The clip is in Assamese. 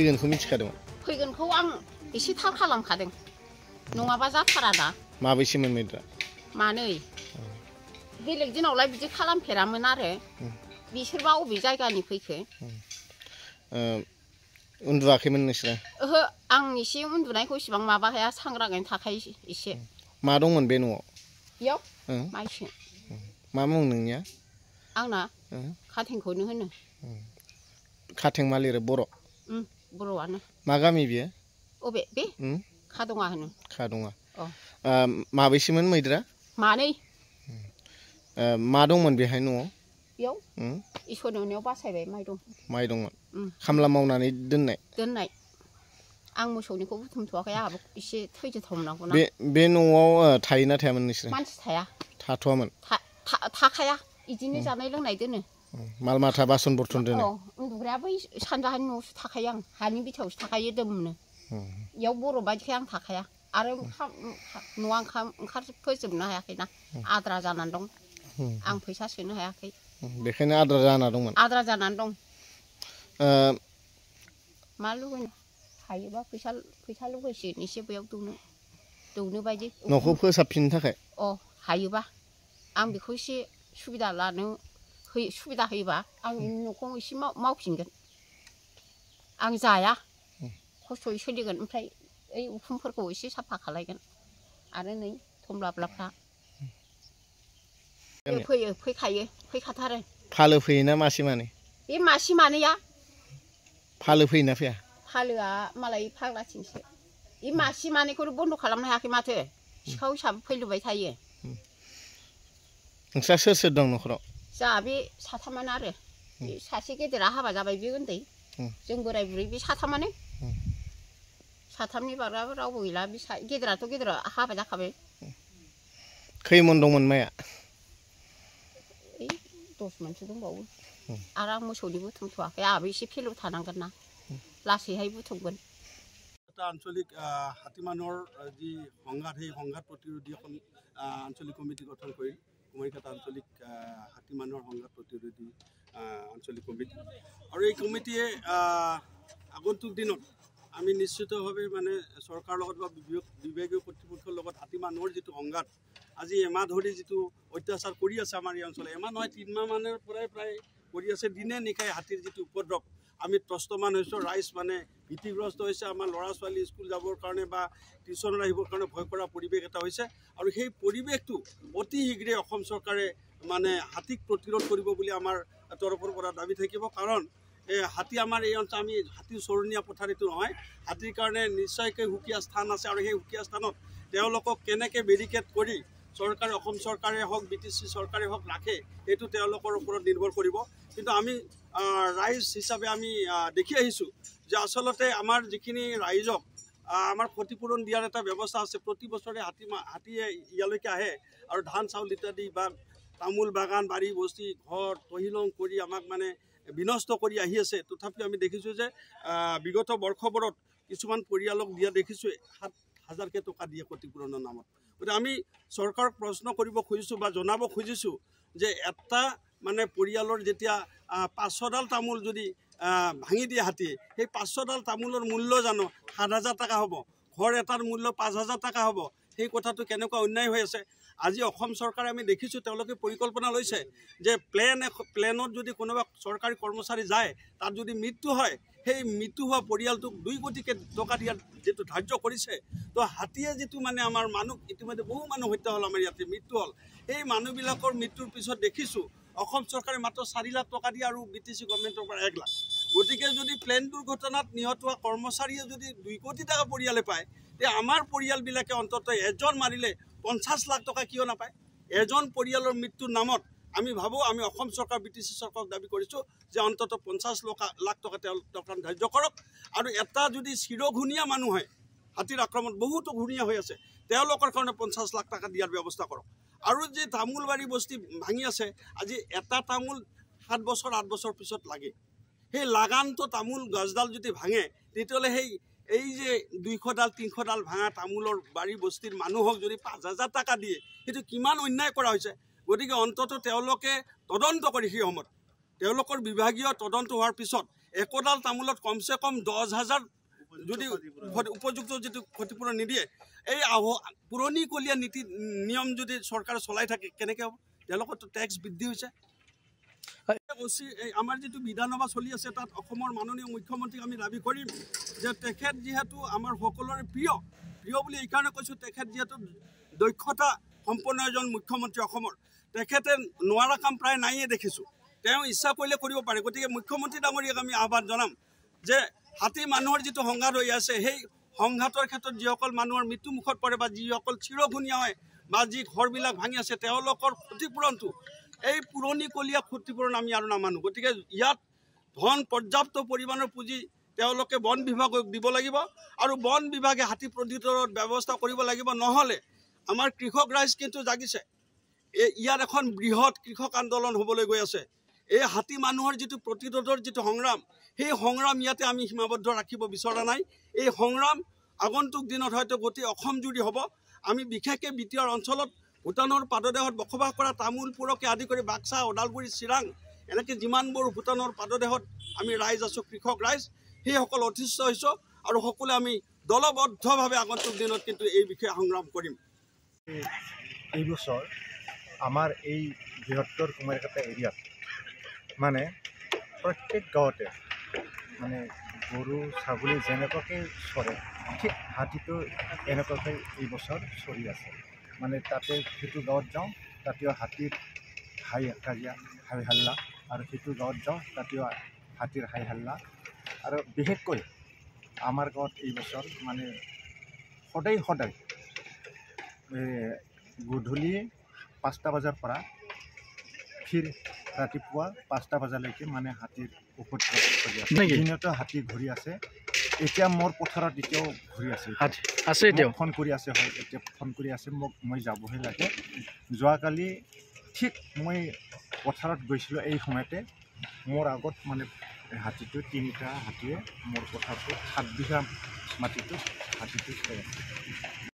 फैगोनखौ मिथिखादोंमोन फैगोनखौ आं एसे थाल खालामखादों नङाबा जाथारा ना माबैसेमोन मैद्रा मानै बेलेग दिनावलाय बिदि खालामफेरामोन आरो बिसोरबा अबे जायगानि फैखो उन्दुवाखैमोन नोंसोरो ओहो आं एसे उन्दुनायखौ इसेबां माबा हाया सांग्राङैनो थाखायो एसे मा दंमोन बे न'आव बेयाव माइसो मा मुं नोंनिया आंना खाथेंखौनो होनो खाथें मा लिरो बर' बर'आनो मा गामि बियो अबे बे खादङा होनो खादङा माबैसेमोन मैद्रा मानै मा दंमोन बेहाय न'आव बेयाव इसोरनि अननायाव बासायबाय माइ दंमोन खामला मावनानै दोननाय आं मोसौनिखौ बुथुमथ'वाखै आंहाबो एसे थैजोथाव नांगौना बे न'आव थायोना थायामोन नोंसोरो मानसि थाया थाथ'वामोन थाखाया इदिनो जानाय लोंनाय दोनो माल माथा बासन बर्तन दोनो उन्दुग्राया बै सानजाहानि न'आवसो थाखायो आं हानि बिथायावसो थाखायो दोमनो इयाव बर' बायदिखाय आं थाखाया आरो न'आ ओंखार फोजोबनो हायाखैना आद्रा जानानै दं आं फैसा सोनो हायाखै बेखायनो आद्रा जानानै दं मा लुगैनो हायोबा फैसा लुगैसिगोन एसे बैयाव दौनो बायदि न'खौ फोसाबफिननो थाखाय हायोबा आं बेखौ एसे सुबिदा होयोबा आं न'खौ एसे मावफिनगोन आं जाया खस्थ'यै सोलिगोन ओमफ्राय ओइ उखुमफोरखौ एसे साफा खालायगोन आरो नै थमब्लाफ्रा फैखाथारो फालो फैयोना मासे मानै बे मासे मानैया फालो फैयोना फैया फालोआ मालाय फाग्लाथिंसो बे मासे मानैखौनो बन्द' खालामनो हायाखै माथो सिखाव हिसाबै फैलुबाय थायो नोंस्रा सोर दं न'खराव जोंहा बे साथामानो आरो सासे गेदेरा हाबा जाबाय बे उन्दै जों बोराय बुरै बे साथामानो साथामनि बारगाबो रावबो गैला बे गेदेरा हाबा जाखाबाय खै मन दंमोन माइया 10 मनसो दंबावो आरो आं मोसौनि बुथुमथ'वाखै आंहाबो एसे फेलु थानांगोन ना लासैहाय बुथुमगोन এটা আঞ্চলিক হাতী মানুহৰ যি সংঘাত সেই সংঘাত প্ৰতিৰোধী এখন আঞ্চলিক কমিটি গঠন কৰি কুমাৰীঘাট আঞ্চলিক হাতী মানুহৰ সংঘাত প্ৰতিৰোধী আঞ্চলিক কমিটি আৰু এই কমিটিয়ে আগন্তুক দিনত আমি নিশ্চিতভাৱে মানে চৰকাৰৰ লগত বা বিভাগীয় কৰ্তৃপক্ষৰ লগত হাতী মানুহৰ যিটো সংঘাত আজি এমাহ ধৰি যিটো অত্যাচাৰ কৰি আছে আমাৰ এই অঞ্চলত এমাহ নহয় 3 মাহ মানৰ পৰাই প্ৰায় কৰি আছে দিনে নিশাই হাতীৰ যিটো উপদ্ৰৱ আমি ত্ৰস্তমান হৈছোঁ ৰাইজ মানে ভীতিগ্ৰস্ত হৈছে আমাৰ ল'ৰা ছোৱালী স্কুল যাবৰ কাৰণে বা টিউশ্যনত আহিবৰ কাৰণে ভয় কৰা পৰিৱেশ এটা হৈছে আৰু সেই পৰিৱেশটো অতি শীঘ্ৰে অসম চৰকাৰে মানে হাতীক প্ৰতিৰোধ কৰিব বুলি আমাৰ তৰফৰ পৰা দাবী থাকিব কাৰণ হাতী আমাৰ এই অঞ্চল আমি হাতীৰ চৰণীয়া পথাৰীটো নহয় হাতীৰ কাৰণে নিশ্চয়কৈ সুকীয়া স্থান আছে আৰু সেই সুকীয়া স্থানত তেওঁলোকক কেনেকৈ বেৰিকেড কৰি চৰকাৰে অসম চৰকাৰে হওক BTC চৰকাৰে হওক ৰাখে এইটো তেওঁলোকৰ ওপৰত নিৰ্ভৰ কৰিব কিন্তু আমি ৰাইজ হিচাপে আমি দেখি আহিছোঁ যে আচলতে আমাৰ যিখিনি ৰাইজক আমাৰ ক্ষতিপূৰণ দিয়াৰ এটা ব্যৱস্থা আছে প্ৰতি বছৰে হাতীয়ে ইয়ালৈকে আহে আৰু ধান চাউল ইত্যাদি বা তামোল বাগান বাৰী বস্তি ঘৰ তহিলং কৰি আমাক মানে বিনষ্ট কৰি আহি আছে তথাপিও আমি দেখিছোঁ যে বিগত বৰ্ষবোৰত কিছুমান পৰিয়ালক দিয়া দেখিছোঁ 7,000কে টকা দিয়ে ক্ষতিপূৰণৰ নামত গতিকে আমি চৰকাৰক প্ৰশ্ন কৰিব খুজিছোঁ বা জনাব খুজিছোঁ যে এটা মানে পৰিয়ালৰ যেতিয়া 500ডাল তামোল যদি ভাঙি দিয়ে হাতীয়ে সেই 500ডাল তামোলৰ মূল্য জানো 7,000 টকা হ'ব ঘৰ এটাৰ মূল্য 5,000 টকা হ'ব সেই কথাটো কেনেকুৱা অন্যায় হৈ আছে আজি অসম চৰকাৰে আমি দেখিছোঁ তেওঁলোকে পৰিকল্পনা লৈছে যে প্লেনত যদি কোনোবা চৰকাৰী কৰ্মচাৰী যায় তাত যদি মৃত্যু হয় সেই মৃত্যু হোৱা পৰিয়ালটোক 2 কোটি টকা দিয়াৰ যেটো ধাৰ্য কৰিছে তো হাতীয়ে যেটো মানে আমাৰ মানুহ ইতিমধ্যে বহু মানুহ হত্যা হ'ল আমাৰ ইয়াতে মৃত্যু হ'ল এই মানুহবিলাকৰ মৃত্যুৰ পিছত দেখিছোঁ অসম চৰকাৰে মাত্ৰ 4 লাখ টকা দিয়ে আৰু BTC গভৰ্ণমেণ্টৰ পৰা 1 লাখ গতিকে যদি প্লেন দুৰ্ঘটনাত নিহত হোৱা কৰ্মচাৰীয়ে যদি 2 কোটি টকা পৰিয়ালে পায় তে আমাৰ পৰিয়ালবিলাকে অন্ততঃ এজন মাৰিলে 50 লাখ টকা কিয় নাপায় এজন পৰিয়ালৰ মৃত্যুৰ নামত আমি ভাবো আমি অসম চৰকাৰ BTC চৰকাৰক দাবী কৰিছোঁ যে অন্ততঃ 50 লাখ টকা তেওঁলোকে ধাৰ্য কৰক আৰু এটা যদি চিৰঘুণীয়া মানুহ হয় হাতীৰ আক্ৰমণ বহুতো ঘুণীয়া হৈ আছে তেওঁলোকৰ কাৰণে 50 লাখ টকা দিয়াৰ ব্যৱস্থা কৰক আৰু যে তামোলবাৰী বস্তি ভাঙি আছে আজি এটা তামোল 7 বছৰ 8 বছৰ পিছত লাগে সেই লাগানটো তামোল গছডাল যদি ভাঙে তেতিয়ালে এই যে 200ডাল 300ডাল ভাঙা তামোলৰ বাৰী বস্তিৰ মানুহক যদি 5,000 টকা দিয়ে সেইটো কিমান অন্যায় কৰা হৈছে গতিকে অন্তত তেওঁলোকে তদন্ত কৰি সেই সময়ত তেওঁলোকৰ বিভাগীয় তদন্ত হোৱাৰ পিছত একোডাল তামোলত কমচে কম 10,000 যদি উপযুক্ত যিটো ক্ষতিপূৰণ নিদিয়ে এই পুৰণিকলীয়া নীতি নিয়ম যদি চৰকাৰে চলাই থাকে কেনেকৈ হ'ব তেওঁলোকৰতো টেক্স বৃদ্ধি হৈছে আমাৰ যিটো বিধানসভা চলি আছে তাত অসমৰ মাননীয় মুখ্যমন্ত্ৰীক আমি দাবী কৰিম যে তেখেত যিহেতু আমাৰ সকলোৰে প্ৰিয় বুলি এইকাৰণে কৈছোঁ তেখেত যিহেতু দক্ষতা সম্পন্ন এজন মুখ্যমন্ত্ৰী অসমৰ তেখেতে নোৱাৰা কাম প্ৰায় নাইয়ে দেখিছোঁ তেওঁ ইচ্ছা কৰিলে কৰিব পাৰে গতিকে মুখ্যমন্ত্ৰী ডাঙৰীয়াক আমি আহ্বান জনাম যে হাতী মানুহৰ যিটো সংঘাত হৈ আছে সেই সংঘাতৰ ক্ষেত্ৰত যিসকল মানুহৰ মৃত্যুমুখত পৰে বা যিসকল চিৰঘূণীয়া হয় বা যি ঘৰবিলাক ভাঙি আছে তেওঁলোকৰ ক্ষতিপূৰণটো এই পুৰণিকলীয়া ক্ষতিপূৰণ আমি আৰু নামানো গতিকে ইয়াত ধন পৰ্যাপ্ত পৰিমাণৰ পুঁজি তেওঁলোকে বন বিভাগক দিব লাগিব আৰু বন বিভাগে হাতী প্ৰতিৰোধৰ ব্যৱস্থা কৰিব লাগিব নহ'লে আমাৰ কৃষক ৰাইজ কিন্তু জাগিছে ইয়াত এখন বৃহৎ কৃষক আন্দোলন হ'বলৈ গৈ আছে এই হাতী মানুহৰ যিটো প্ৰতিৰোধৰ যিটো সংগ্ৰাম সেই সংগ্ৰাম ইয়াতে আমি সীমাবদ্ধ ৰাখিব বিচৰা নাই এই সংগ্ৰাম আগন্তুক দিনত হয়তো গোটেই অসমজুৰি হ'ব আমি বিশেষকৈ বিটিআৰ অঞ্চলত ভূটানৰ পাদদেশত বসবাস কৰা তামোলপুৰকে আদি কৰি বাক্সা ওদালগুৰি চিৰাং এনেকৈ যিমানবোৰ ভূটানৰ পাদদেশত আমি ৰাইজ আছোঁ কৃষক ৰাইজ সেইসকল অতিষ্ঠ হৈছোঁ আৰু সকলোৱে আমি দলবদ্ধভাৱে আগন্তুক দিনত কিন্তু এই বিষয়ে সংগ্ৰাম কৰিম এই বছৰ আমাৰ এই বৃহত্তৰ কুমাৰীঘাটা এৰিয়াত মানে প্ৰত্যেক গাঁৱতে মানে গৰু ছাগলী যেনেকুৱাকৈ চৰে ঠিক হাতীটো এনেকুৱাকৈ এই বছৰ চলি আছে মানে তাতে সেইটো গাঁৱত যাওঁ তাতেও হাতীৰ হাই কাজিয়া হাই হাল্লা আৰু সেইটো গাঁৱত যাওঁ তাতেও হাতীৰ হাই হাল্লা আৰু বিশেষকৈ আমাৰ গাঁৱত এই বছৰ মানে সদায় গধূলি 5টা বজাৰ পৰা ফিৰ ৰাতিপুৱা 5টা বজালৈকে মানে হাতীৰ উপদ্ৰৱ চলি আছে দিনতো হাতী ঘূৰি আছে এতিয়া মোৰ পথাৰত এতিয়াও ঘূৰি আছে এতিয়াও ফোন কৰি আছে হয় এতিয়া ফোন কৰি আছে মোক মই যাবহে লাগে যোৱাকালি ঠিক মই পথাৰত গৈছিলোঁ এই সময়তে মোৰ আগত মানে হাতীটো 3টা হাতীয়ে মোৰ পথাৰটো 7 বিঘা মাটিটো হাতীটো খাই আছে